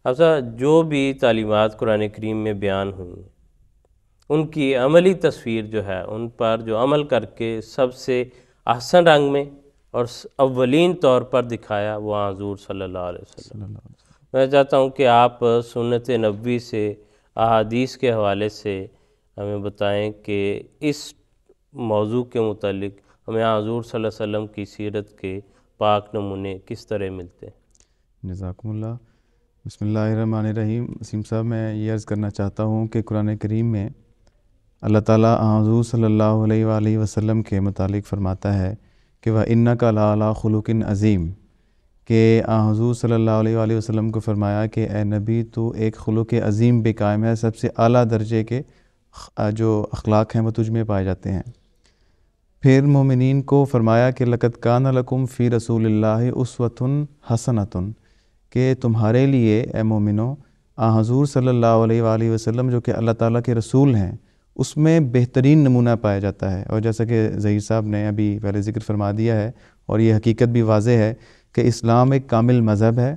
جو بھی تعلیمات قرآن کریم میں بیان ہوئی ان کی عملی تصویر جو ہے، ان پر جو عمل کر کے سب سے احسن رنگ میں اور اولین طور پر دکھایا وہ حضور صلی اللہ علیہ وسلم۔ میں چاہتا ہوں کہ آپ سنت نبوی سے، احادیث کے حوالے سے ہمیں بتائیں کہ اس موضوع کے متعلق ہمیں حضور صلی اللہ علیہ وسلم کی سیرت کے پاک نمونے کس طرح ملتے ہیں۔ جزاکم اللہ۔ بسم اللہ الرحمن الرحیم۔ وسیم صاحب، میں یہ عرض کرنا چاہتا ہوں کہ قرآن کریم میں اللہ تعالیٰ حضور صلی اللہ علیہ وآلہ وسلم کے متعلق فرماتا ہے کہ وَإِنَّكَ لَعَلَىٰ خُلُقٍ عَظِيمٍ، کہ حضور صلی اللہ علیہ وآلہ وسلم کو فرمایا کہ اے نبی تو ایک خلق عظیم پہ قائم ہے، سب سے اعلیٰ درجے کے جو اخلاق ہیں وہ تجھ میں پائے جاتے ہیں۔ پھر مومنین کو فرمایا کہ لَقَدْ كَانَ لَكُمْ فِي رَسُولِ اللَّهِ أُسْوَةٌ حَسَنَةٌ، کہ تمہارے لیے اے مومنوں حضور صلی اللہ علیہ وآلہ وسلم جو کہ اللہ تعالیٰ کے رسول ہیں اس میں بہترین نمونہ پایا جاتا ہے۔ اور جیسا کہ ظہیر صاحب نے ابھی پہلے ذکر فرما دیا ہے اور یہ حقیقت بھی واضح ہے کہ اسلام ایک کامل مذہب ہے،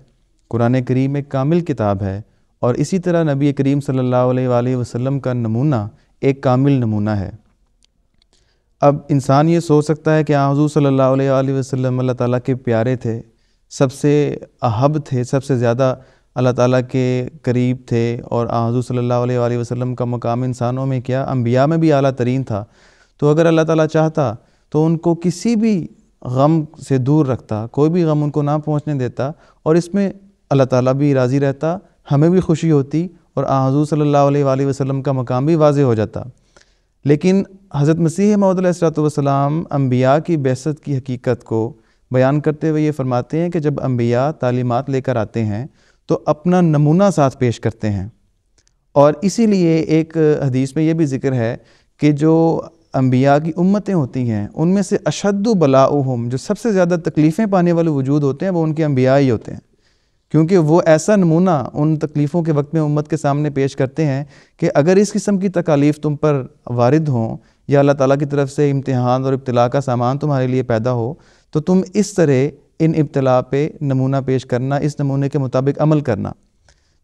قرآن کریم ایک کامل کتاب ہے، اور اسی طرح نبی کریم صلی اللہ علیہ وآلہ وسلم کا نمونہ ایک کامل نمونہ ہے۔ اب انسان یہ سوچ سکتا ہے کہ حضور صلی اللہ علیہ وآلہ وسلم اللہ تعالیٰ کے پیارے تھے، سب سے احب تھے، سب سے زیادہ اللہ تعالیٰ کے قریب تھے، اور حضور صلی اللہ علیہ وآلہ وسلم کا مقام انسانوں میں کیا انبیاء میں بھی اعلیٰ ترین تھا، تو اگر اللہ تعالیٰ چاہتا تو ان کو کسی بھی غم سے دور رکھتا، کوئی بھی غم ان کو نہ پہنچنے دیتا، اور اس میں اللہ تعالیٰ بھی راضی رہتا، ہمیں بھی خوشی ہوتی، اور حضور صلی اللہ علیہ وآلہ وسلم کا مقام بھی واضح ہو جاتا۔ لیکن حضرت مسیح موعود علیہ الصلوۃ والسلام انبیاء کی بعثت کی حقیقت کو بیان کرتے ہوئے یہ فرماتے ہیں کہ جب انبیاء تعلیمات لے کر آتے ہیں تو اپنا نمونہ ساتھ پیش کرتے ہیں، اور اسی لیے ایک حدیث میں یہ بھی ذکر ہے کہ جو انبیاء کی امتیں ہوتی ہیں ان میں سے اشد بلاؤہم، جو سب سے زیادہ تکلیفیں پانے والے وجود ہوتے ہیں وہ ان کے انبیاء ہی ہوتے ہیں، کیونکہ وہ ایسا نمونہ ان تکلیفوں کے وقت میں امت کے سامنے پیش کرتے ہیں کہ اگر اس قسم کی تکالیف تم پر وارد ہوں یا اللہ تعالیٰ کی طرف سے امتحان اور ابتلاء کا سامان تمہارے لیے پیدا ہو تو تم اس طرح ان ابتلاء پہ نمونہ پیش کرنا، اس نمونے کے مطابق عمل کرنا۔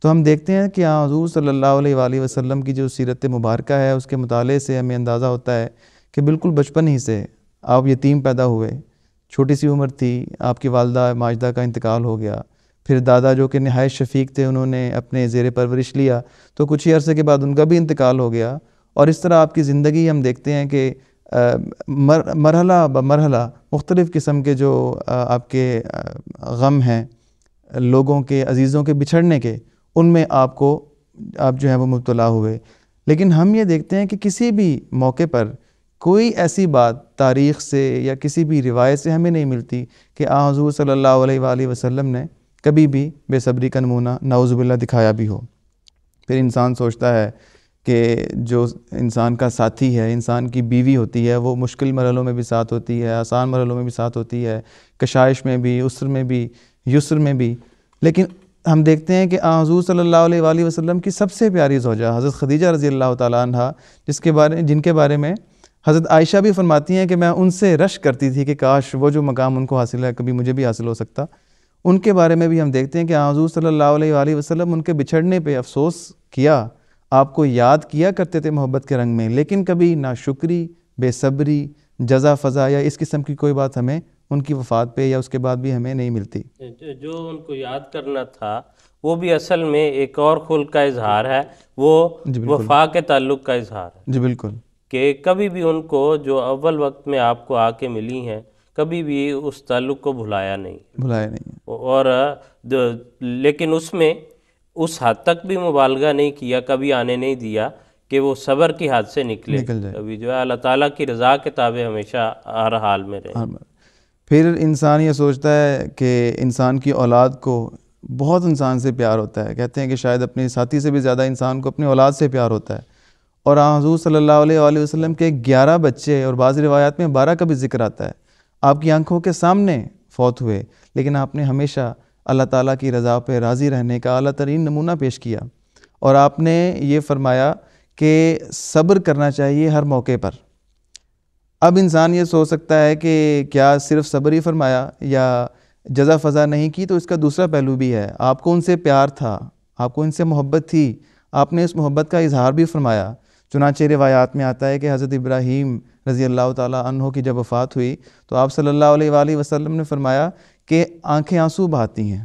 تو ہم دیکھتے ہیں کہ حضور صلی اللہ علیہ وآلہ وسلم کی جو سیرت مبارکہ ہے اس کے مطالعے سے ہمیں اندازہ ہوتا ہے کہ بالکل بچپن ہی سے آپ یتیم پیدا ہوئے، چھوٹی سی عمر تھی، آپ کی والدہ ماجدہ کا انتقال ہو گیا، پھر دادا جو کہ نہایت شفیق تھے انہوں نے اپنے زیر پرورش لیا تو کچھ ہی عرصے کے بعد ان کا بھی انتقال ہو گیا، اور اس طرح آپ کی زندگی ہم دیکھتے ہیں کہ مرحلہ بمرحلہ مختلف قسم کے جو آپ کے غم ہیں، لوگوں کے عزیزوں کے بچھڑنے کے، ان میں آپ جو ہے وہ مبتلا ہوئے۔ لیکن ہم یہ دیکھتے ہیں کہ کسی بھی موقع پر کوئی ایسی بات تاریخ سے یا کسی بھی روایت سے ہمیں نہیں ملتی کہ حضور صلی اللہ علیہ وآلہ وسلم نے کبھی بھی بے صبری کا نمونہ نعوذ باللہ دکھایا بھی ہو۔ پھر انسان سوچتا ہے کہ جو انسان کا ساتھی ہے، انسان کی بیوی ہوتی ہے، وہ مشکل مرحلوں میں بھی ساتھ ہوتی ہے، آسان مرحلوں میں بھی ساتھ ہوتی ہے، کشائش میں بھی، عسر میں بھی، یسر میں بھی، لیکن ہم دیکھتے ہیں کہ حضور صلی اللہ علیہ وآلہ وسلم کی سب سے پیاری زوجہ حضرت خدیجہ رضی اللہ تعالیٰ عنہ، جن کے بارے میں حضرت عائشہ بھی فرماتی ہیں کہ میں ان سے رشک کرتی تھی کہ کاش وہ جو مقام ان کو حاصل ہے کبھی مجھے بھی حاصل ہو سکتا۔ ان کے بارے میں بھی ہم دیکھتے ہیں کہ حضور صلی اللہ علیہ وآلہ وسلم ان کے بچھڑنے پہ افسوس کیا، آپ کو یاد کیا کرتے تھے محبت کے رنگ میں، لیکن کبھی ناشکری، بے صبری، جزا فضا یا اس قسم کی کوئی بات ہمیں ان کی وفات پہ یا اس کے بعد بھی ہمیں نہیں ملتی۔ جو ان کو یاد کرنا تھا وہ بھی اصل میں ایک اور خلق کا اظہار ہے، وہ وفا کے تعلق کا اظہار ہے۔ جی بالکل، کہ کبھی بھی ان کو جو اول وقت میں آپ کو آ کے ملی ہیں کبھی بھی اس تعلق کو بھلایا نہیں، اور لیکن اس میں اس حد تک بھی مبالغہ نہیں کیا، کبھی آنے نہیں دیا کہ وہ صبر کی حد سے نکل جائے، کبھی جو ہے اللہ تعالیٰ کی رضا کے تابع ہمیشہ ہر حال میں رہے۔ پھر انسان یہ سوچتا ہے کہ انسان کی اولاد کو بہت انسان سے پیار ہوتا ہے، کہتے ہیں کہ شاید اپنے ساتھی سے بھی زیادہ انسان کو اپنی اولاد سے پیار ہوتا ہے، اور حضور صلی اللہ علیہ وآلہ وسلم کے 11 بچے اور بعض روایات میں 12 کا بھی ذکر آتا ہے، آپ کی آنکھوں کے سامنے فوت ہوئے، لیکن آپ نے ہمیشہ اللہ تعالیٰ کی رضا پہ راضی رہنے کا اعلیٰ ترین نمونہ پیش کیا، اور آپ نے یہ فرمایا کہ صبر کرنا چاہیے ہر موقع پر۔ اب انسان یہ سوچ سکتا ہے کہ کیا صرف صبر ہی فرمایا یا جزا فضا نہیں کی؟ تو اس کا دوسرا پہلو بھی ہے، آپ کو ان سے پیار تھا، آپ کو ان سے محبت تھی، آپ نے اس محبت کا اظہار بھی فرمایا۔ چنانچہ روایات میں آتا ہے کہ حضرت ابراہیم رضی اللہ تعالیٰ عنہ کی جب وفات ہوئی تو آپ صلی اللہ علیہ وآلہ وسلم نے فرمایا کہ آنکھیں آنسو بہاتی ہیں،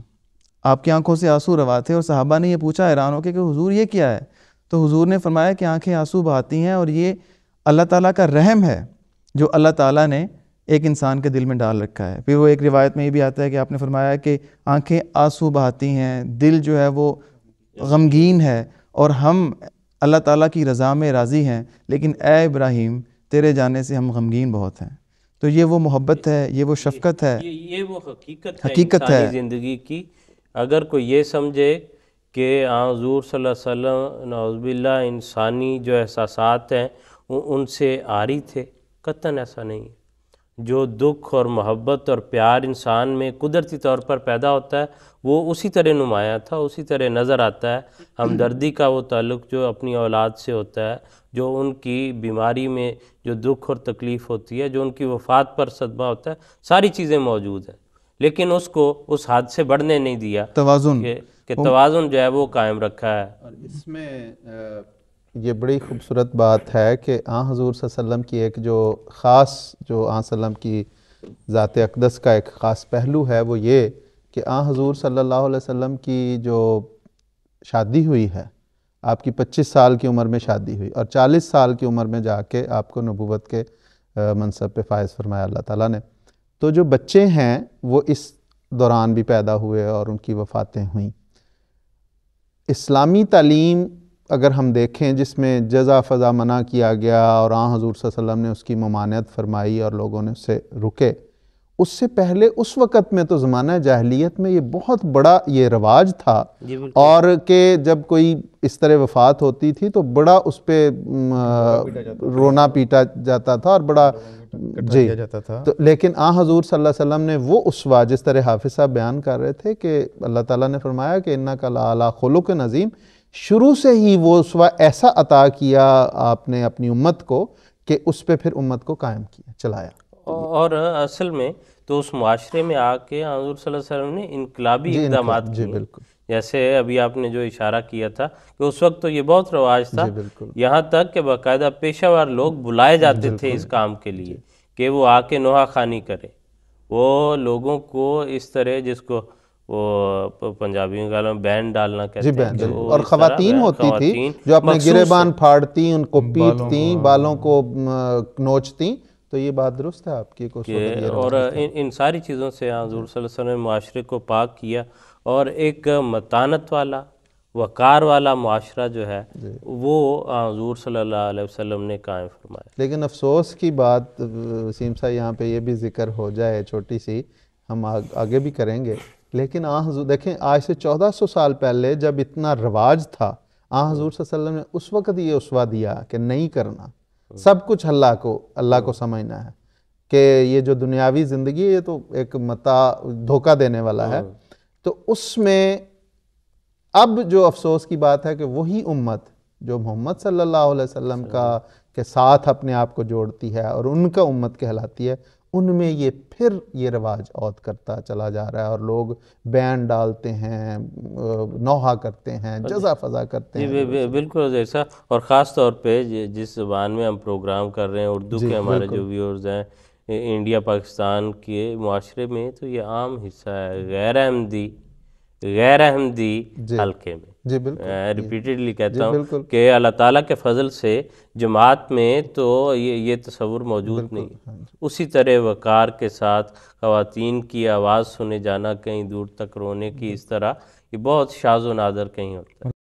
آپ کی آنکھوں سے آنسو روا تھے، اور صحابہ نے یہ پوچھا حیران ہو کے کہ حضور یہ کیا ہے؟ تو حضور نے فرمایا کہ آنکھیں آنسو بہاتی ہیں اور یہ اللہ تعالیٰ کا رحم ہے جو اللہ تعالیٰ نے ایک انسان کے دل میں ڈال رکھا ہے۔ پھر وہ ایک روایت میں یہ بھی آتا ہے کہ آپ نے فرمایا کہ آنکھیں آنسو بہاتی ہیں، دل جو ہے وہ غمگین ہے، اور ہم اللہ تعالیٰ کی رضا میں راضی ہیں، لیکن اے ابراہیم تیرے جانے سے ہم غمگین بہت ہیں۔ تو یہ وہ محبت ہے، یہ وہ شفقت ہے، یہ وہ حقیقت ہے انسانی زندگی کی۔ اگر کوئی یہ سمجھے کہ حضور صلی اللہ علیہ وسلم نعوذ باللہ انسانی جو احساسات ہیں ان سے عاری تھے، قطعاً ایسا نہیں ہے۔ جو دکھ اور محبت اور پیار انسان میں قدرتی طور پر پیدا ہوتا ہے وہ اسی طرح نمایاں تھا، اسی طرح نظر آتا ہے۔ ہمدردی کا وہ تعلق جو اپنی اولاد سے ہوتا ہے، جو ان کی بیماری میں جو دکھ اور تکلیف ہوتی ہے، جو ان کی وفات پر صدمہ ہوتا ہے، ساری چیزیں موجود ہیں، لیکن اس کو اس حد سے بڑھنے نہیں دیا، توازن کہ توازن جو ہے وہ قائم رکھا ہے۔ اور اس میں یہ بڑی خوبصورت بات ہے کہ آن حضور صلی اللہ علیہ وسلم کی ایک جو خاص جو آن صلی اللہ علیہ وسلم کی ذات اقدس کا ایک خاص پہلو ہے، وہ یہ کہ آن حضور صلی اللہ علیہ وسلم کی جو شادی ہوئی ہے، آپ کی 25 سال کی عمر میں شادی ہوئی اور 40 سال کی عمر میں جا کے آپ کو نبوت کے منصب پہ فائز فرمایا اللہ تعالیٰ نے۔ تو جو بچے ہیں وہ اس دوران بھی پیدا ہوئے اور ان کی وفاتیں ہوئیں۔ اسلامی تعلیم اگر ہم دیکھیں جس میں جزا فضا منع کیا گیا اور آن حضور صلی اللہ علیہ وسلم نے اس کی ممانعت فرمائی اور لوگوں نے اس سے رکے، اس سے پہلے اس وقت میں تو زمانہ جاہلیت میں یہ بہت بڑا یہ رواج تھا، اور کہ جب کوئی اس طرح وفات ہوتی تھی تو بڑا اس پہ رونا پیٹا جاتا تھا اور بڑا جی جاتا تھا۔ لیکن آن حضور صلی اللہ علیہ وسلم نے وہ اسوہ، جس طرح حافظ صاحب بیان کر رہے تھے کہ اللہ تعالیٰ نے فرمایا کہ اِنَّکَ لَعَلَىٰ خُلُقٍ عَظِيمٍ، شروع سے ہی وہ اسوہ ایسا عطا کیا آپ نے اپنی امت کو کہ اس پہ پھر امت کو قائم کیا، چلایا۔ اور اصل میں تو اس معاشرے میں آ کے حضور صلی اللہ علیہ وسلم نے انقلابی اقدامات جی کیے، بالکل، جیسے ابھی آپ نے جو اشارہ کیا تھا کہ اس وقت تو یہ بہت رواج تھا، جی بالکل، یہاں تک کہ باقاعدہ پیشہ ور لوگ بلائے جاتے تھے اس کام کے لیے کہ وہ آ کے نوحہ خوانی کرے، وہ لوگوں کو اس طرح جس کو وہ پنجابی میں بینڈ ڈالنا کہتے ہیں، جی اور خواتین ہوتی تھی جو اپنے گریبان پھاڑتی، ان کو پیٹتی، بالوں کو نوچتی، تو یہ بات درست ہے آپ کی۔ اور ان ساری چیزوں سے حضور صلی اللہ علیہ وسلم نے معاشرے کو پاک کیا اور ایک متانت والا وقار والا معاشرہ جو ہے وہ حضور صلی اللہ علیہ وسلم نے قائم فرمایا۔ لیکن افسوس کی بات وسیم صاحب یہاں پہ یہ بھی ذکر ہو جائے چھوٹی سی، ہم آگے بھی کریں گے، لیکن حضور دیکھیں آج سے 1400 سال پہلے جب اتنا رواج تھا، حضور صلی اللہ علیہ وسلم نے اس وقت یہ اسوہ دیا کہ نہیں کرنا، سب کچھ اللہ کو سمجھنا ہے، کہ یہ جو دنیاوی زندگی ہے یہ تو ایک متاع دھوکہ دینے والا ہے۔ تو اس میں اب جو افسوس کی بات ہے کہ وہی امت جو محمد صلی اللہ علیہ وسلم کے ساتھ اپنے آپ کو جوڑتی ہے اور ان کا امت کہلاتی ہے، ان میں یہ پھر یہ رواج عود کرتا چلا جا رہا ہے، اور لوگ بین ڈالتے ہیں، نوحہ کرتے ہیں، جزا فضا کرتے ہیں۔ بالکل ایسا، اور خاص طور پہ جس زبان میں ہم پروگرام کر رہے ہیں، اردو کے ہمارے جو ویورز ہیں انڈیا پاکستان کے معاشرے میں، تو یہ عام حصہ ہے غیر احمدی حلقے میں۔ جی بالکل، ریپیٹڈلی کہتا ہوں کہ اللہ تعالیٰ کے فضل سے جماعت میں تو یہ تصور موجود نہیں، اسی طرح وقار کے ساتھ خواتین کی آواز سنے جانا کہیں دور تک رونے کی، اس طرح یہ بہت شاذ و نادر کہیں ہوتا ہے۔